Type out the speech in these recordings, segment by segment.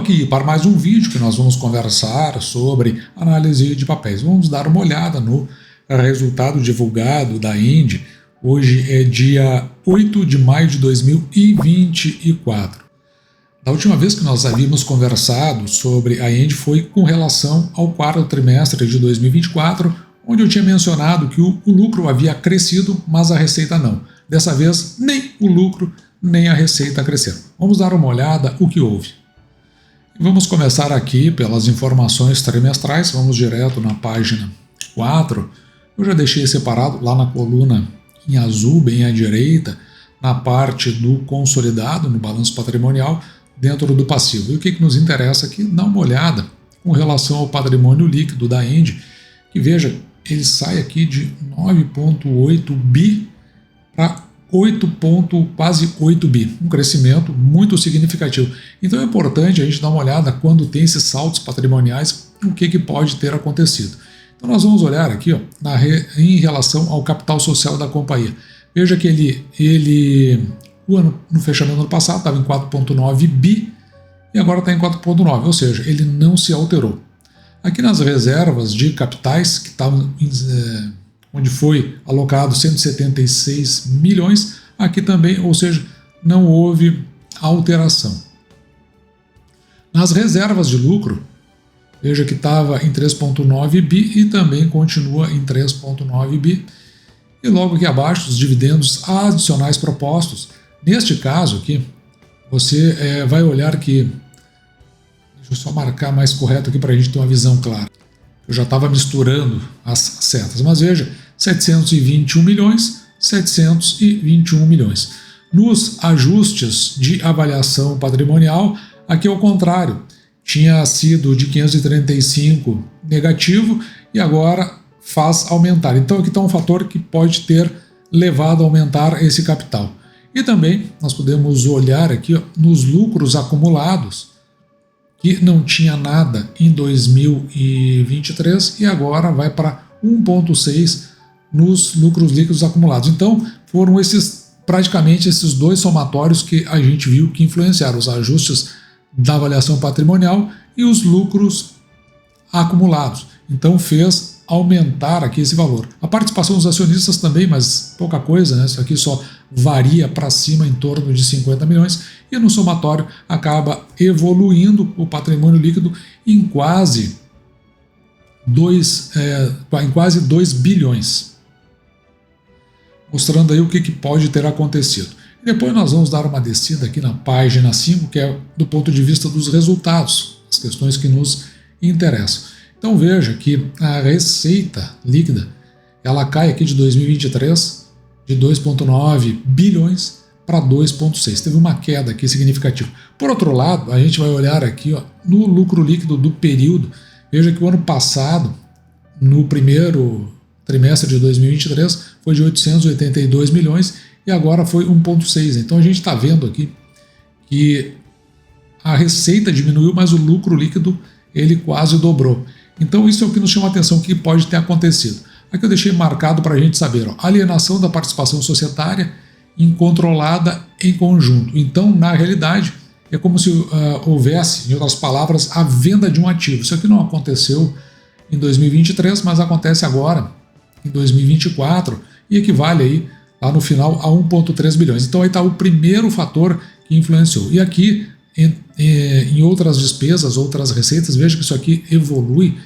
aqui para mais um vídeo que nós vamos conversar sobre análise de papéis. Vamos dar uma olhada no resultado divulgado da Engie. Hoje é dia 8 de maio de 2024. Da última vez que nós havíamos conversado sobre a Engie foi com relação ao quarto trimestre de 2024, onde eu tinha mencionado que o lucro havia crescido, mas a receita não. Dessa vez, nem o lucro nem a receita cresceram. Vamos dar uma olhada o que houve. Vamos começar aqui pelas informações trimestrais, vamos direto na página 4. Eu já deixei separado lá na coluna em azul, bem à direita, na parte do consolidado, no balanço patrimonial, dentro do passivo. E o que nos interessa aqui? Dar uma olhada com relação ao patrimônio líquido da Engie, que veja, ele sai aqui de 9,8 bi para quase 8 bi, um crescimento muito significativo. Então é importante a gente dar uma olhada quando tem esses saltos patrimoniais, o que pode ter acontecido. Então nós vamos olhar aqui ó, em relação ao capital social da companhia. Veja que no fechamento do ano passado estava em 4,9 bi e agora está em 4,9, ou seja, ele não se alterou. Aqui nas reservas de capitais, que estavam onde foi alocado 176 milhões, aqui também, ou seja, não houve alteração. Nas reservas de lucro, veja que estava em 3,9 bi e também continua em 3,9 bi. E logo aqui abaixo, os dividendos adicionais propostos. Neste caso aqui, você vai olhar que... Deixa eu só marcar mais correto aqui para a gente ter uma visão clara. Eu já estava misturando as setas, mas veja, 721 milhões, 721 milhões. Nos ajustes de avaliação patrimonial, aqui é o contrário. Tinha sido de 535 negativo e agora faz aumentar. Então aqui está um fator que pode ter levado a aumentar esse capital. E também nós podemos olhar aqui ó, nos lucros acumulados, que não tinha nada em 2023 e agora vai para 1,6 nos lucros líquidos acumulados. Então foram praticamente esses dois somatórios que a gente viu que influenciaram os ajustes da avaliação patrimonial e os lucros acumulados. Então fez aumentar aqui esse valor. A participação dos acionistas também, mas pouca coisa, né? Isso aqui só varia para cima em torno de 50 milhões e no somatório acaba evoluindo o patrimônio líquido em quase 2 bilhões. Mostrando aí o que pode ter acontecido. E depois nós vamos dar uma descida aqui na página 5, que é do ponto de vista dos resultados, as questões que nos interessam. Então veja que a receita líquida, ela cai aqui de 2023 de 2,9 bilhões para 2,6. Teve uma queda aqui significativa. Por outro lado, a gente vai olhar aqui ó, no lucro líquido do período. Veja que o ano passado, no primeiro trimestre de 2023, foi de 882 milhões e agora foi 1,6. Então a gente está vendo aqui que a receita diminuiu, mas o lucro líquido ele quase dobrou. Então isso é o que nos chama a atenção, que pode ter acontecido. Aqui eu deixei marcado para a gente saber, ó, alienação da participação societária incontrolada em conjunto. Então, na realidade, é como se houvesse, em outras palavras, a venda de um ativo. Isso aqui não aconteceu em 2023, mas acontece agora, em 2024, e equivale aí, lá no final, a 1,3 bilhões. Então aí está o primeiro fator que influenciou. E aqui, em outras despesas, outras receitas, veja que isso aqui evolui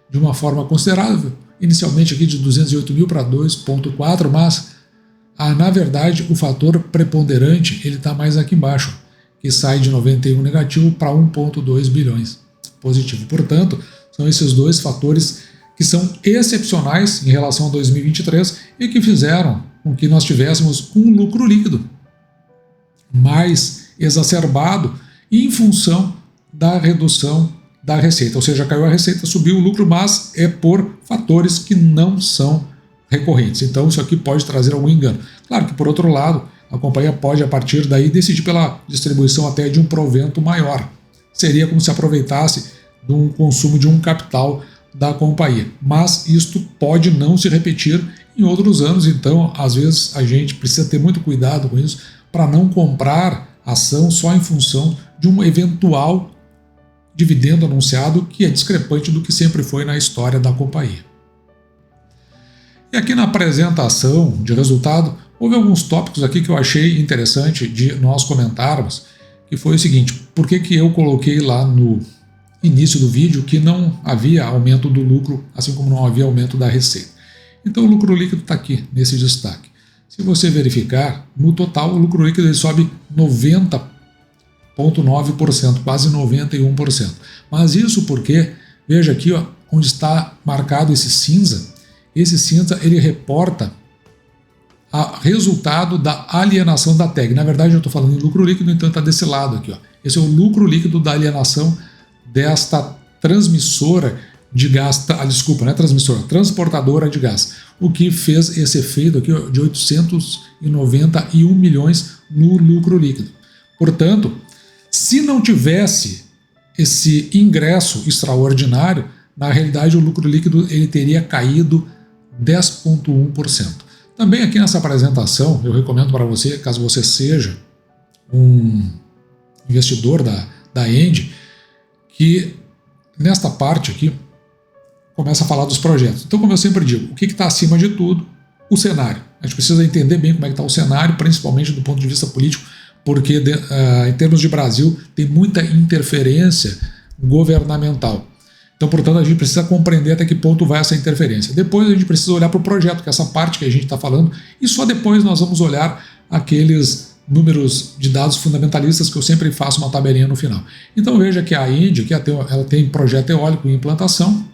de uma forma considerável, inicialmente aqui de 208 mil para 2,4, mas na verdade o fator preponderante ele está mais aqui embaixo, que sai de 91 negativo para 1,2 bilhões positivo. Portanto, são esses dois fatores que são excepcionais em relação a 2023 e que fizeram com que nós tivéssemos um lucro líquido mais exacerbado em função da redução da receita, ou seja, caiu a receita, subiu o lucro, mas é por fatores que não são recorrentes. Então isso aqui pode trazer algum engano. Claro que, por outro lado, a companhia pode, a partir daí, decidir pela distribuição até de um provento maior. Seria como se aproveitasse do consumo de um capital da companhia. Mas isto pode não se repetir em outros anos, então, às vezes, a gente precisa ter muito cuidado com isso para não comprar ação só em função de um eventual dividendo anunciado que é discrepante do que sempre foi na história da companhia. E aqui na apresentação de resultado, houve alguns tópicos aqui que eu achei interessante de nós comentarmos, que foi o seguinte: por que eu coloquei lá no início do vídeo que não havia aumento do lucro, assim como não havia aumento da receita? Então o lucro líquido está aqui, nesse destaque. Se você verificar, no total o lucro líquido ele sobe 90,9%, quase 91%. Mas isso porque, veja aqui ó, onde está marcado esse cinza ele reporta o resultado da alienação da TEG. Na verdade eu estou falando em lucro líquido, então está desse lado aqui. Ó. Esse é o lucro líquido da alienação desta transmissora de gás, desculpa, não é transmissora, transportadora de gás, o que fez esse efeito aqui ó, de 891 milhões no lucro líquido. Portanto, se não tivesse esse ingresso extraordinário, na realidade o lucro líquido ele teria caído 10,1%. Também aqui nessa apresentação, eu recomendo para você, caso você seja um investidor da Engie, que nesta parte aqui começa a falar dos projetos. Então, como eu sempre digo, o que está acima de tudo? O cenário. A gente precisa entender bem como é que está o cenário, principalmente do ponto de vista político, porque em termos de Brasil tem muita interferência governamental. Então, portanto, a gente precisa compreender até que ponto vai essa interferência. Depois a gente precisa olhar para o projeto, que é essa parte que a gente está falando, e só depois nós vamos olhar aqueles números de dados fundamentalistas que eu sempre faço uma tabelinha no final. Então veja que a Engie ela tem projeto eólico em implantação,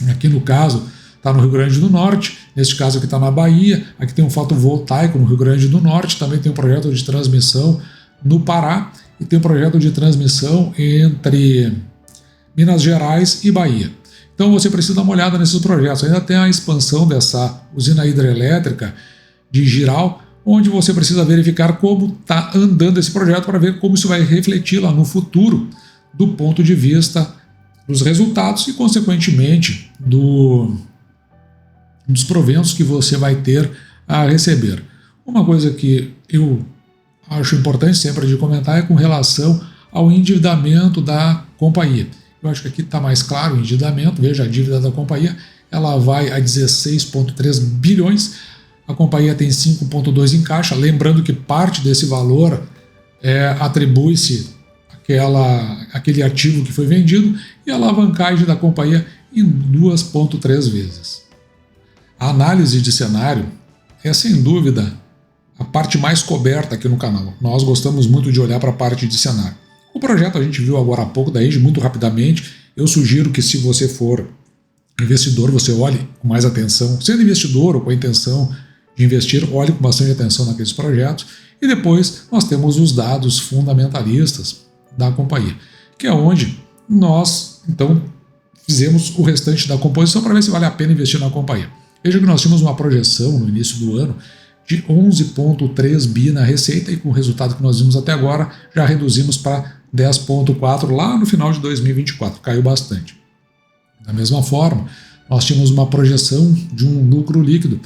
aqui no caso está no Rio Grande do Norte, neste caso aqui está na Bahia, aqui tem um fotovoltaico no Rio Grande do Norte, também tem um projeto de transmissão no Pará, e tem um projeto de transmissão entre Minas Gerais e Bahia. Então você precisa dar uma olhada nesses projetos. Ainda tem a expansão dessa usina hidrelétrica de Jirau, onde você precisa verificar como está andando esse projeto para ver como isso vai refletir lá no futuro do ponto de vista dos resultados e, consequentemente, dos proventos que você vai ter a receber. Uma coisa que eu acho importante sempre de comentar é com relação ao endividamento da companhia. Eu acho que aqui está mais claro o endividamento. Veja, a dívida da companhia ela vai a 16,3 bilhões, a companhia tem 5,2 em caixa, lembrando que parte desse valor atribui-se àquele ativo que foi vendido, e a alavancagem da companhia em 2,3 vezes. A análise de cenário é, sem dúvida, a parte mais coberta aqui no canal. Nós gostamos muito de olhar para a parte de cenário. O projeto a gente viu agora há pouco da Engie, muito rapidamente. Eu sugiro que, se você for investidor, você olhe com mais atenção. Sendo investidor ou com a intenção de investir, olhe com bastante atenção naqueles projetos. E depois nós temos os dados fundamentalistas da companhia, que é onde nós, então, fizemos o restante da composição para ver se vale a pena investir na companhia. Veja que nós tínhamos uma projeção no início do ano de 11,3 bi na receita, e com o resultado que nós vimos até agora, já reduzimos para 10,4 lá no final de 2024, caiu bastante. Da mesma forma, nós tínhamos uma projeção de um lucro líquido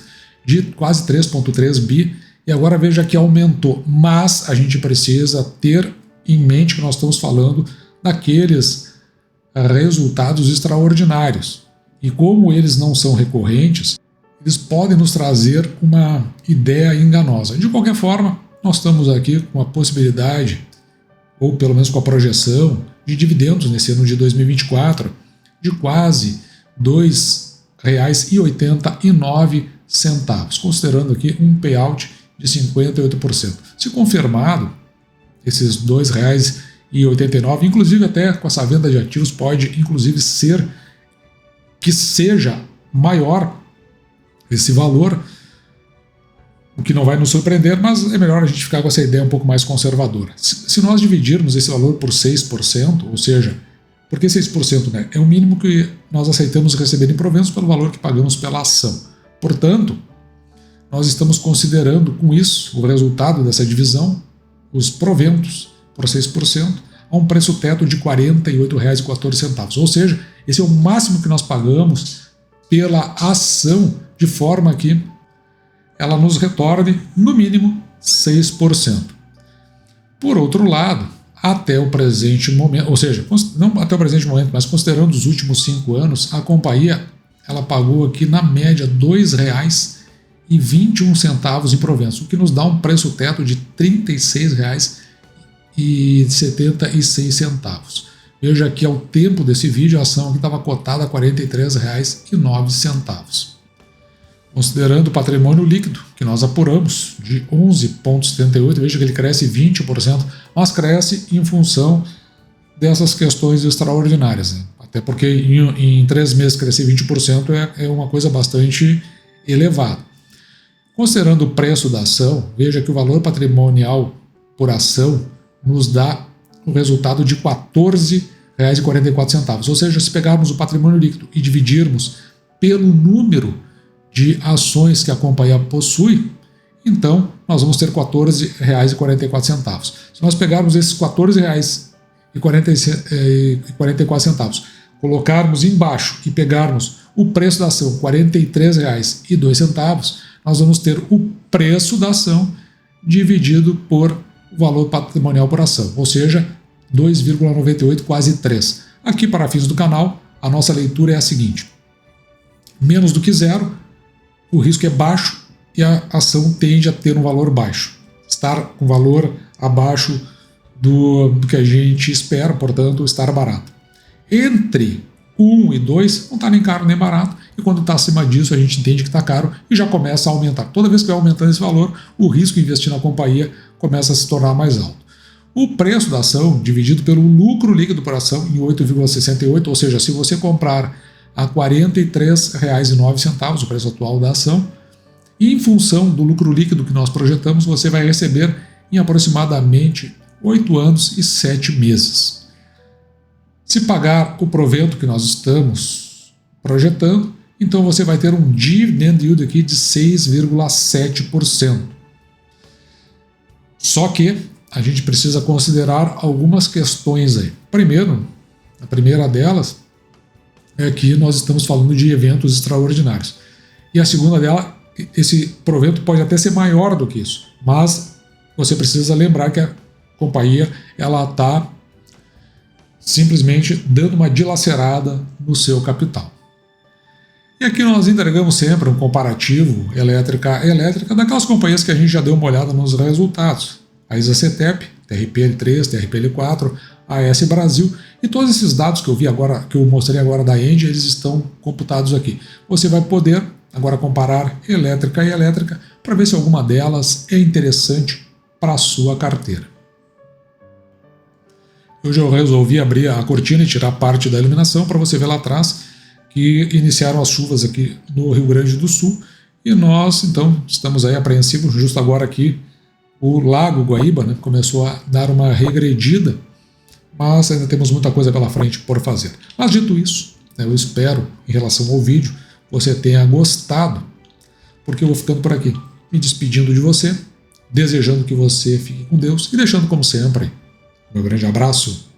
de quase 3,3 bi, e agora veja que aumentou, mas a gente precisa ter em mente que nós estamos falando daqueles resultados extraordinários, e como eles não são recorrentes, eles podem nos trazer uma ideia enganosa. De qualquer forma, nós estamos aqui com a possibilidade, ou pelo menos com a projeção, de dividendos nesse ano de 2024 de quase R$ 2,89, considerando aqui um payout de 58%. Se confirmado, esses R$ 2,89, inclusive até com essa venda de ativos, pode inclusive ser que seja maior esse valor, o que não vai nos surpreender, mas é melhor a gente ficar com essa ideia um pouco mais conservadora. Se nós dividirmos esse valor por 6%, ou seja, porque 6%, né, é o mínimo que nós aceitamos receber em proventos pelo valor que pagamos pela ação. Portanto, nós estamos considerando com isso o resultado dessa divisão, os proventos por 6%, a um preço teto de R$ 48,14. Ou seja, esse é o máximo que nós pagamos pela ação, de forma que ela nos retorne, no mínimo, 6%. Por outro lado, até o presente momento, ou seja, não até o presente momento, mas considerando os últimos 5 anos, a companhia ela pagou aqui na média R$ 2,21 em proventos, o que nos dá um preço teto de R$ 36,76. Veja aqui ao tempo desse vídeo, a ação aqui estava cotada a R$ 43,09. Considerando o patrimônio líquido, que nós apuramos, de 11,78, veja que ele cresce 20%, mas cresce em função dessas questões extraordinárias, né? Até porque em 3 meses crescer 20% é uma coisa bastante elevada. Considerando o preço da ação, veja que o valor patrimonial por ação nos dá o resultado de R$ 14,44. Ou seja, se pegarmos o patrimônio líquido e dividirmos pelo número de ações que a companhia possui, então nós vamos ter R$ 14,44. Se nós pegarmos esses R$ 14,44, colocarmos embaixo e pegarmos o preço da ação, R$ 43,02, nós vamos ter o preço da ação dividido por o valor patrimonial por ação, ou seja, 2,98, quase 3. Aqui, para fins do canal, a nossa leitura é a seguinte: menos do que zero, o risco é baixo e a ação tende a ter um valor baixo, estar com valor abaixo do que a gente espera, portanto, estar barato. Entre 1 e 2 não está nem caro nem barato, e quando está acima disso a gente entende que está caro e já começa a aumentar. Toda vez que vai aumentando esse valor, o risco de investir na companhia começa a se tornar mais alto. O preço da ação dividido pelo lucro líquido por ação em 8,68, ou seja, se você comprar a R$ 43,09, o preço atual da ação, e em função do lucro líquido que nós projetamos, você vai receber em aproximadamente 8 anos e 7 meses. Se pagar o provento que nós estamos projetando, então você vai ter um dividend yield aqui de 6,7%. Só que a gente precisa considerar algumas questões aí. Primeiro, a primeira delas é que nós estamos falando de eventos extraordinários. E a segunda dela, esse provento pode até ser maior do que isso, mas você precisa lembrar que a companhia ela está simplesmente dando uma dilacerada no seu capital. E aqui nós entregamos sempre um comparativo elétrica daquelas companhias que a gente já deu uma olhada nos resultados. A ISA-CETEP, TRPL3, TRPL4, AS Brasil, e todos esses dados que eu vi agora, que eu mostrei agora da ENGIE, eles estão computados aqui. Você vai poder agora comparar elétrica e elétrica para ver se alguma delas é interessante para a sua carteira. Hoje eu resolvi abrir a cortina e tirar parte da iluminação para você ver lá atrás que iniciaram as chuvas aqui no Rio Grande do Sul e nós então estamos aí apreensivos. Justo agora aqui o Lago Guaíba, né, começou a dar uma regredida, mas ainda temos muita coisa pela frente por fazer. Mas dito isso, eu espero, em relação ao vídeo, você tenha gostado, porque eu vou ficando por aqui, me despedindo de você, desejando que você fique com Deus e deixando, como sempre, meu grande abraço.